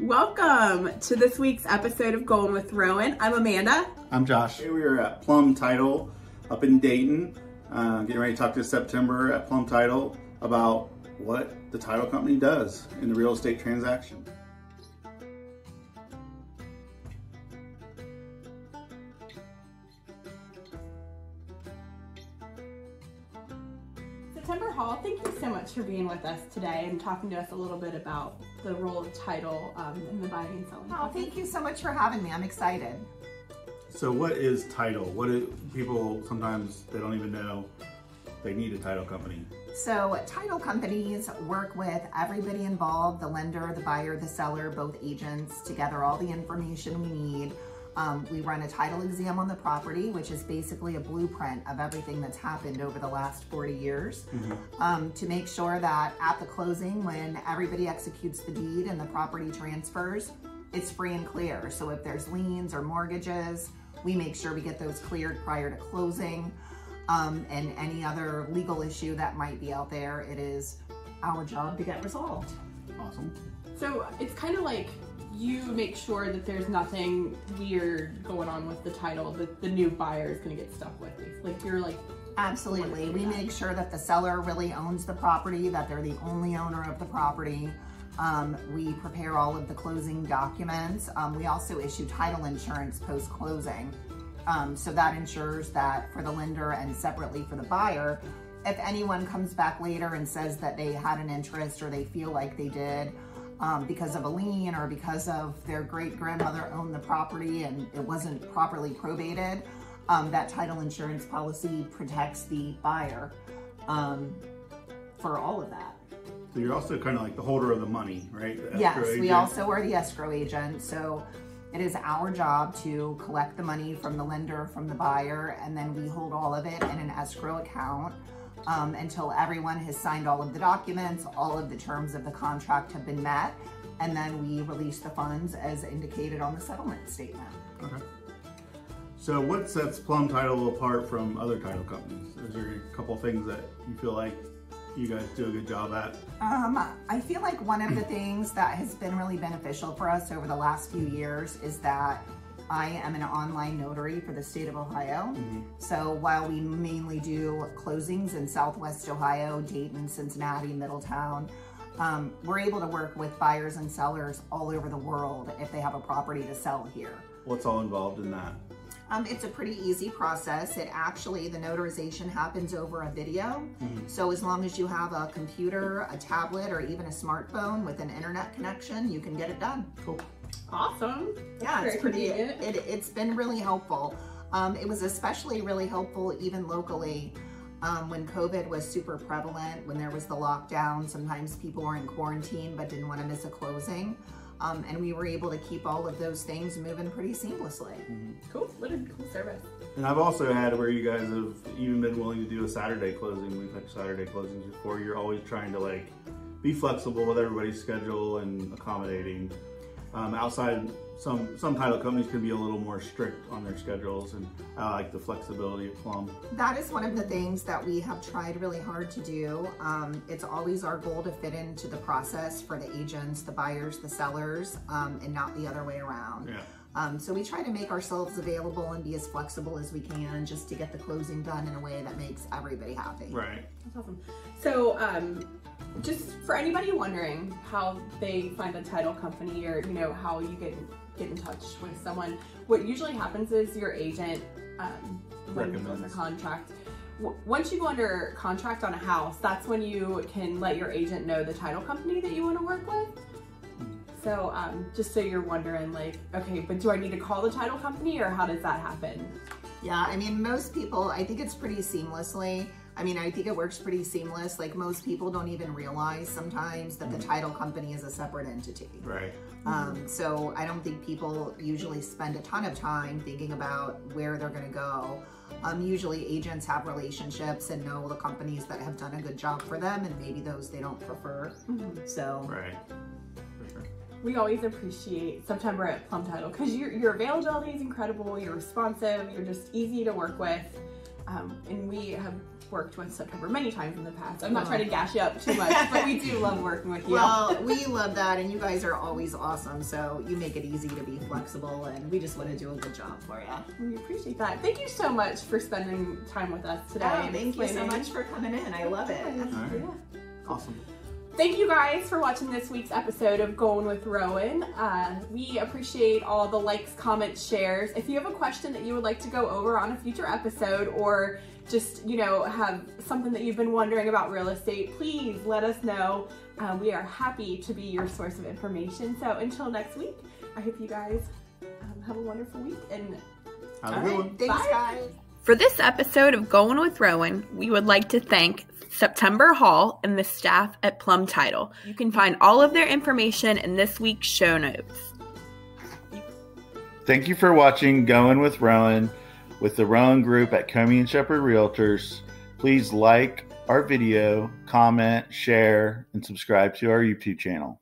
Welcome to this week's episode of Goin with Roen. I'm Amanda. I'm Josh. Here we are at Plum Title up in Dayton, getting ready to talk this September at Plum Title about what the title company does in the real estate transaction. September Hall, thank you so much for being with us today and talking to us a little bit about the role of title in the buying and selling. Oh, thank you so much for having me. I'm excited. So what is title? What do people sometimes they don't even know they need a title company? So title companies work with everybody involved, the lender, the buyer, the seller, both agents, to gather all the information we need. We run a title exam on the property, which is basically a blueprint of everything that's happened over the last 40 years to make sure that at the closing, when everybody executes the deed and the property transfers, it's free and clear. So if there's liens or mortgages, we make sure we get those cleared prior to closing. And any other legal issue that might be out there, it is our job to get resolved. Awesome. So it's kind of like you make sure that there's nothing weird going on with the title that the new buyer is going to get stuck with. Like you're like... Absolutely. We make sure that the seller really owns the property, that they're the only owner of the property. We prepare all of the closing documents. We also issue title insurance post-closing. So that ensures that for the lender and separately for the buyer, if anyone comes back later and says that they had an interest or they feel like they did because of a lien or because of their great-grandmother owned the property and it wasn't properly probated, that title insurance policy protects the buyer for all of that. So you're also kind of like the holder of the money, right? Yes, we also are the escrow agent. So it is our job to collect the money from the lender, from the buyer, and then we hold all of it in an escrow account until everyone has signed all of the documents, all of the terms of the contract have been met, and then we release the funds as indicated on the settlement statement. Okay. So what sets Plum Title apart from other title companies? Is there a couple things that you feel like you guys do a good job at? I feel like one of the things that has been really beneficial for us over the last few years is that I am an online notary for the state of Ohio. So while we mainly do closings in Southwest Ohio, Dayton, Cincinnati, Middletown, we're able to work with buyers and sellers all over the world if they have a property to sell here. What's all involved in that? It's a pretty easy process. The notarization happens over a video. So as long as you have a computer, a tablet, or even a smartphone with an internet connection, you can get it done. Cool. Awesome. Yeah, it's been really helpful. It was especially really helpful even locally when COVID was super prevalent, when there was the lockdown. Sometimes people were in quarantine but didn't want to miss a closing. And we were able to keep all of those things moving pretty seamlessly. Cool. What a cool service. And I've also had where you guys have even been willing to do a Saturday closing. We've had Saturday closings before. You're always trying to like be flexible with everybody's schedule and accommodating. Outside, some title companies can be a little more strict on their schedules, and I like the flexibility of Plum. That is one of the things that we have tried really hard to do. It's always our goal to fit into the process for the agents, the buyers, the sellers, and not the other way around. Yeah. So we try to make ourselves available and be as flexible as we can just to get the closing done in a way that makes everybody happy. Right. That's awesome. So just for anybody wondering how they find a title company or, you know, how you get in touch with someone, what usually happens is your agent, when you go under contract, once you go under contract on a house, that's when you can let your agent know the title company that you want to work with. So just so you're wondering, like, okay, but do I need to call the title company or how does that happen? Yeah, I mean, most people, I think it's pretty seamlessly. I mean, I think it works pretty seamless. Like most people don't even realize sometimes that the title company is a separate entity. Right. So I don't think people usually spend a ton of time thinking about where they're gonna go. Usually agents have relationships and know the companies that have done a good job for them and maybe those they don't prefer. So. Right. For sure. We always appreciate September at Plum Title because your availability is incredible, you're responsive, you're just easy to work with. And we have worked with September many times in the past. I'm not trying to gash you up too much, but we do love working with you. Well, we love that, and you guys are always awesome, so you make it easy to be flexible, and we just want to do a good job for you. We appreciate that. Thank you so much for spending time with us today. Oh, thank you so much for coming in. I love it. All right. Yeah. Awesome. Thank you guys for watching this week's episode of Goin with Roen. We appreciate all the likes, comments, shares. If you have a question that you would like to go over on a future episode, or just, you know, have something that you've been wondering about real estate, please let us know. We are happy to be your source of information. So until next week, I hope you guys have a wonderful week. And Have a good one. Thanks, Bye. guys. for this episode of Goin with Roen, we would like to thank September Hall and the staff at Plum Title. You can find all of their information in this week's show notes. Thank you for watching Goin with Roen with the Roen Group at Comey and Shepherd Realtors. Please like our video, comment, share, and subscribe to our YouTube channel.